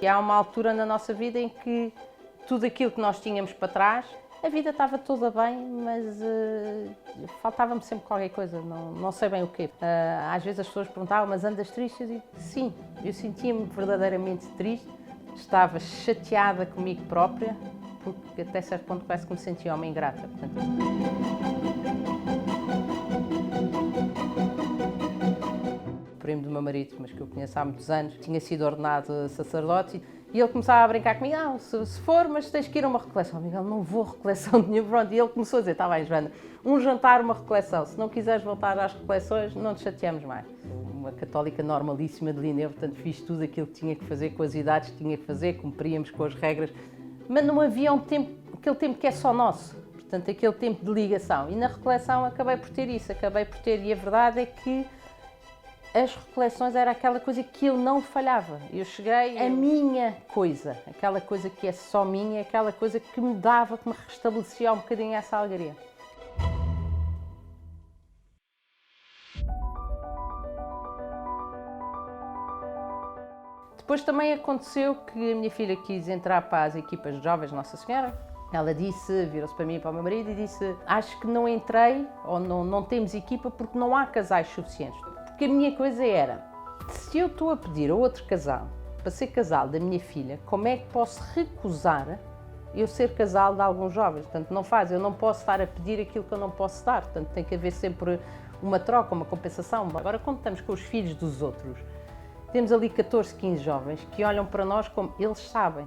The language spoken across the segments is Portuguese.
E há uma altura na nossa vida em que tudo aquilo que nós tínhamos para trás, a vida estava toda bem, mas faltava-me sempre qualquer coisa, não sei bem o quê. Às vezes as pessoas perguntavam, mas andas triste? Eu digo, sim, eu sentia-me verdadeiramente triste, estava chateada comigo própria, porque até certo ponto quase que me sentia uma ingrata. O primo do meu marido, mas que eu conheço há muitos anos, tinha sido ordenado sacerdote e ele começava a brincar comigo, se for, mas tens que ir a uma recoleção. Miguel, não vou a recoleção nenhuma, pronto. E ele começou a dizer, está bem, Joana, um jantar, uma recoleção, se não quiseres voltar às recoleções, não te chateamos mais. Uma católica normalíssima de Lineu, portanto fiz tudo aquilo que tinha que fazer, com as idades que tinha que fazer, cumpríamos com as regras, mas não havia aquele tempo que é só nosso, portanto aquele tempo de ligação. E na recoleção acabei por ter isso, e a verdade é que as recoleções era aquela coisa que eu não falhava. Eu cheguei a minha coisa, aquela coisa que é só minha, aquela coisa que me dava, que me restabelecia um bocadinho essa alegria. Depois também aconteceu que a minha filha quis entrar para as equipas de jovens Nossa Senhora. Ela disse, virou-se para mim e para o meu marido e disse, acho que não entrei ou não temos equipa porque não há casais suficientes. Porque a minha coisa era, se eu estou a pedir a outro casal para ser casal da minha filha, como é que posso recusar eu ser casal de alguns jovens? Portanto, eu não posso estar a pedir aquilo que eu não posso dar. Portanto, tem que haver sempre uma troca, uma compensação. Agora, quando estamos com os filhos dos outros, temos ali 14, 15 jovens que olham para nós como eles sabem.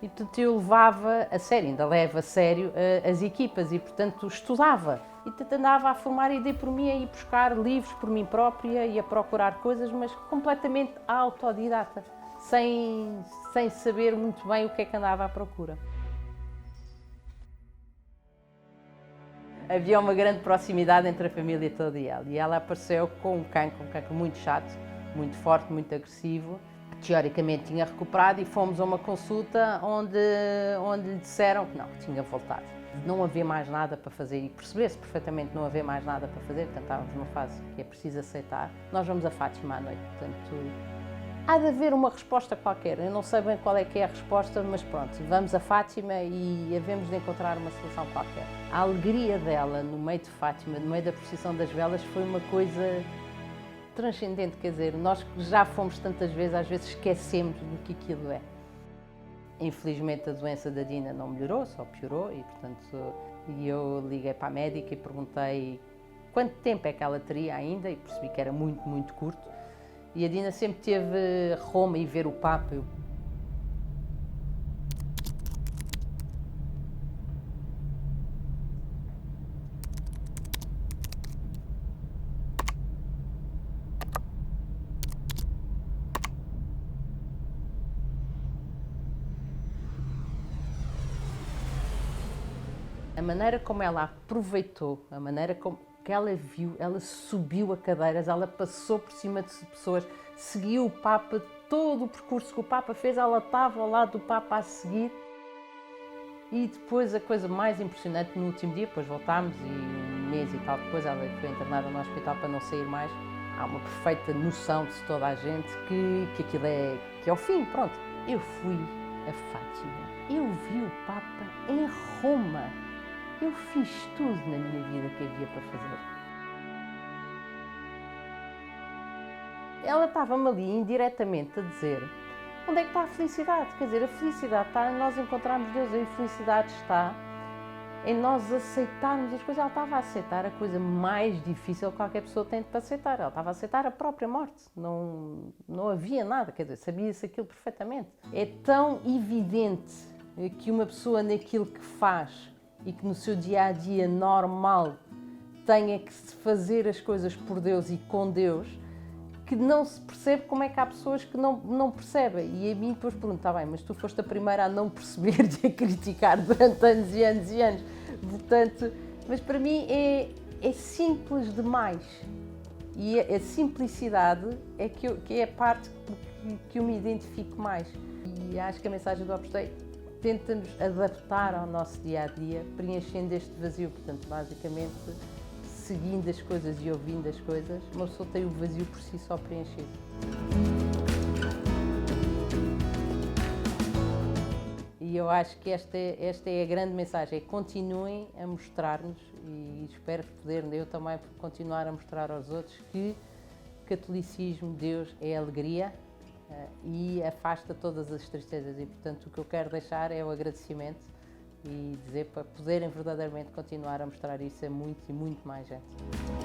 E portanto eu levava a sério, ainda levo a sério as equipas e portanto estudava. E portanto andava a formar e dei por mim a ir buscar livros por mim própria e a procurar coisas, mas completamente autodidata, sem saber muito bem o que é que andava à procura. Havia uma grande proximidade entre a família toda e ela. E ela apareceu com um cancro muito chato, muito forte, muito agressivo. Teoricamente tinha recuperado e fomos a uma consulta onde lhe disseram que não, que tinha voltado. Não havia mais nada para fazer e percebeu-se perfeitamente não haver mais nada para fazer, portanto estávamos numa fase que é preciso aceitar. Nós vamos a Fátima à noite, portanto há de haver uma resposta qualquer. Eu não sei bem qual é que é a resposta, mas pronto, vamos a Fátima e havemos de encontrar uma solução qualquer. A alegria dela no meio de Fátima, no meio da procissão das velas, foi uma coisa transcendente, quer dizer, nós que já fomos tantas vezes, às vezes esquecemos do que aquilo é. Infelizmente a doença da Dina não melhorou, só piorou e portanto eu liguei para a médica e perguntei quanto tempo é que ela teria ainda e percebi que era muito, muito curto. E a Dina sempre teve Roma e ver o Papa. A maneira como ela aproveitou, a maneira como que ela viu, ela subiu a cadeiras, ela passou por cima de pessoas, seguiu o Papa, todo o percurso que o Papa fez, ela estava ao lado do Papa a seguir. E depois a coisa mais impressionante, no último dia, depois voltámos e um mês e tal depois ela foi internada no hospital para não sair mais. Há uma perfeita noção de toda a gente que aquilo que é o fim, pronto. Eu fui a Fátima, eu vi o Papa em Roma. Eu fiz tudo na minha vida que havia para fazer. Ela estava-me ali indiretamente a dizer onde é que está a felicidade? Quer dizer, a felicidade está em nós encontrarmos Deus, a infelicidade está em nós aceitarmos as coisas. Ela estava a aceitar a coisa mais difícil que qualquer pessoa tem para aceitar. Ela estava a aceitar a própria morte. Não havia nada, quer dizer, sabia-se aquilo perfeitamente. É tão evidente que uma pessoa naquilo que faz e que no seu dia-a-dia normal tenha que fazer as coisas por Deus e com Deus, que não se percebe como é que há pessoas que não percebem. E a mim depois pergunto, está bem, mas tu foste a primeira a não perceber e a criticar durante anos e anos e anos. Portanto, mas para mim é simples demais. E a simplicidade é que é a parte que eu me identifico mais. E acho que a mensagem do Opus Dei tenta-nos adaptar ao nosso dia-a-dia, preenchendo este vazio. Portanto, basicamente, seguindo as coisas e ouvindo as coisas, uma pessoa tem o vazio por si só preenchido. eu acho que esta é a grande mensagem, é continuem a mostrar-nos e espero poder eu também continuar a mostrar aos outros que o catolicismo, Deus, é alegria e afasta todas as tristezas e, portanto, o que eu quero deixar é o agradecimento e dizer para poderem verdadeiramente continuar a mostrar isso a muito e muito mais gente.